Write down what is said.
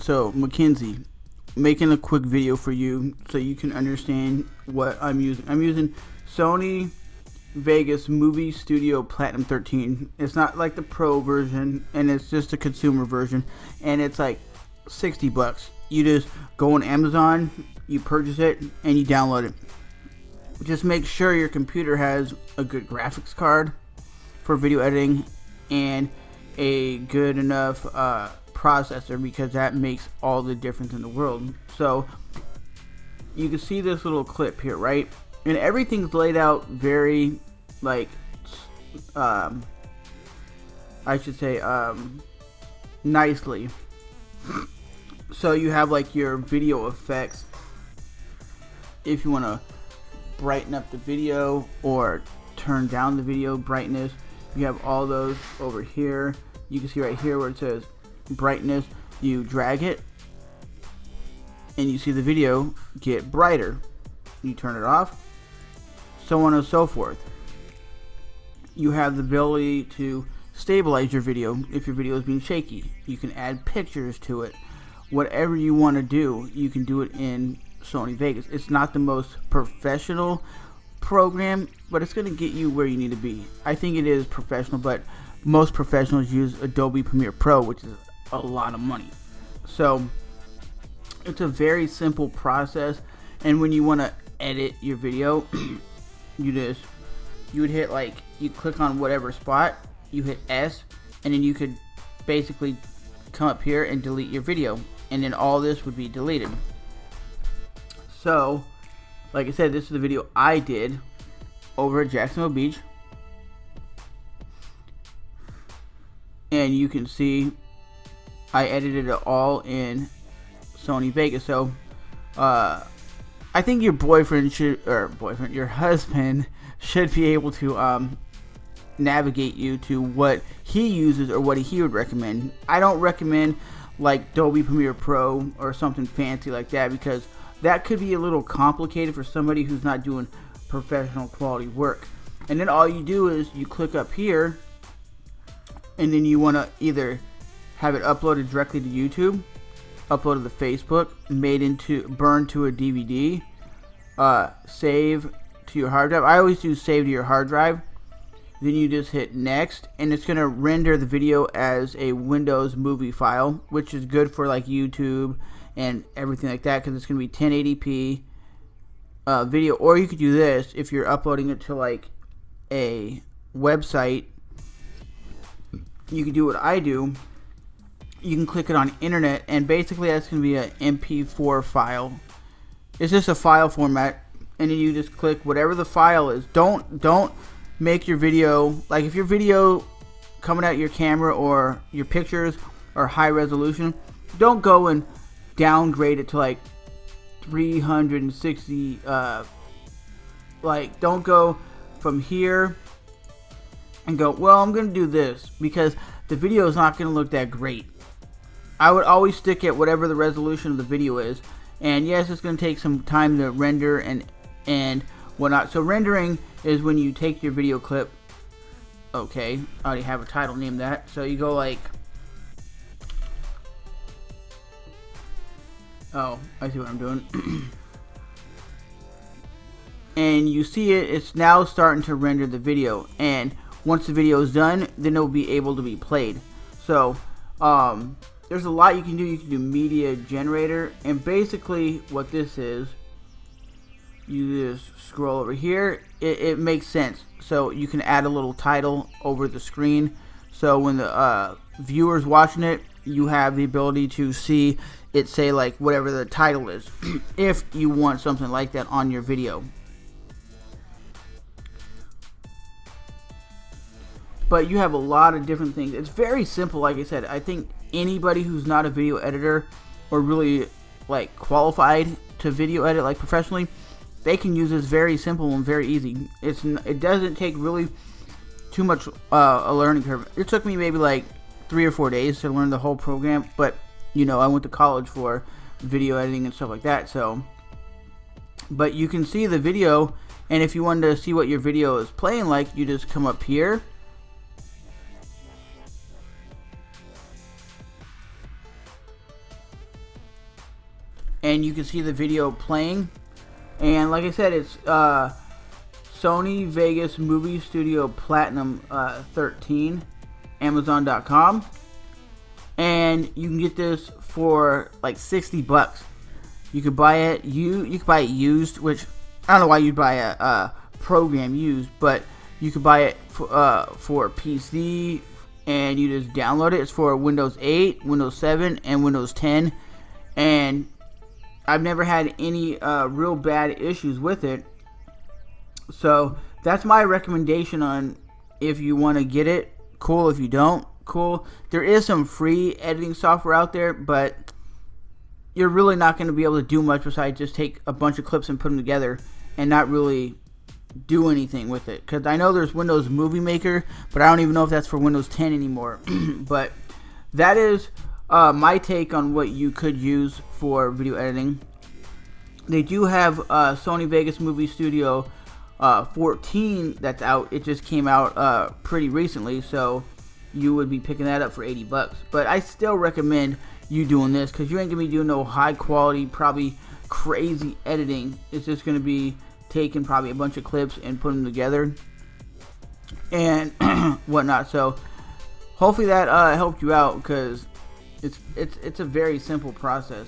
So Mackenzie, making a quick video for you so you can understand what I'm using. I'm using Sony Vegas Movie Studio Platinum 13. It's not like the Pro version, and it's just a consumer version, and it's like $60. You just go on Amazon, you purchase it, and you download it. Just make sure your computer has a good graphics card for video editing and a good enough processor, because that makes all the difference in the world. So you can see this little clip here, right? And everything's laid out very like I should say nicely. So you have like your video effects if you want to brighten up the video or turn down the video brightness. You have all those over here. You can see right here where it says brightness. You drag it and you see the video get brighter. You turn it off, so on and so forth. You have the ability to stabilize your video if your video is being shaky. You can add pictures to it. Whatever you want to do, you can do it in Sony Vegas. It's not the most professional program, but it's going to get you where you need to be. I think it is professional, but most professionals use Adobe Premiere Pro, which is a lot of money. So it's a very simple process, and when you want to edit your video, you would hit, like, you click on whatever spot, you hit S, and then you could basically come up here and delete your video, and then all this would be deleted. So like I said, this is the video I did over at Jacksonville Beach, and you can see I edited it all in Sony Vegas. So I think your your husband should be able to navigate you to what he uses or what he would recommend. I don't recommend like Adobe Premiere Pro or something fancy like that, because that could be a little complicated for somebody who's not doing professional quality work. And then all you do is you click up here, and then you want to either have it uploaded directly to YouTube, uploaded to Facebook, burned to a DVD, save to your hard drive. I always do save to your hard drive. Then you just hit next, and it's going to render the video as a Windows movie file, which is good for like YouTube and everything like that, because it's going to be 1080p video. Or you could do this if you're uploading it to like a website. You can do what I do. You can click it on internet, and basically that's going to be an MP4 file. It's just a file format, and then you just click whatever the file is. Don't make your video, like if your video coming out your camera or your pictures are high resolution, don't go and downgrade it to like 360. Like, don't go from here and go, well, I'm gonna do this, because the video is not gonna look that great. I would always stick at whatever the resolution of the video is, and yes, it's gonna take some time to render and whatnot. So rendering is when you take your video clip. Okay, I already have a title named that. So you go like, oh, I see what I'm doing. And you see it's now starting to render the video, and once the video is done, then it will be able to be played. So there's a lot you can do. You can do media generator, and basically what this is, you just scroll over here. It makes sense. So you can add a little title over the screen, so when the viewers watching it, you have the ability to see it say like whatever the title is if you want something like that on your video. But you have a lot of different things. It's very simple. Like I said, I think anybody who's not a video editor or really like qualified to video edit like professionally, they can use this. Very simple and very easy. It doesn't take really too much a learning curve. It took me maybe like 3 or 4 days to learn the whole program, but you know, I went to college for video editing and stuff like that. So, but you can see the video, and if you wanted to see what your video is playing like, you just come up here, and you can see the video playing. And like I said, it's Sony Vegas Movie Studio Platinum 13, Amazon.com, and you can get this for like $60. You could buy it. You could buy it used, which I don't know why you'd buy a program used, but you could buy it for PC, and you just download it. It's for Windows 8, Windows 7, and Windows 10, and I've never had any real bad issues with it. So that's my recommendation on if you want to get it. Cool. If you don't, cool. There is some free editing software out there, but you're really not going to be able to do much besides just take a bunch of clips and put them together and not really do anything with it. Because I know there's Windows Movie Maker, but I don't even know if that's for Windows 10 anymore. But that is my take on what you could use for video editing. They do have Sony Vegas Movie Studio 14 that's out. It just came out pretty recently, so you would be picking that up for $80. But I still recommend you doing this, because you ain't gonna be doing no high quality, probably crazy editing. It's just gonna be taking probably a bunch of clips and putting them together and whatnot. So hopefully that helped you out, because it's a very simple process.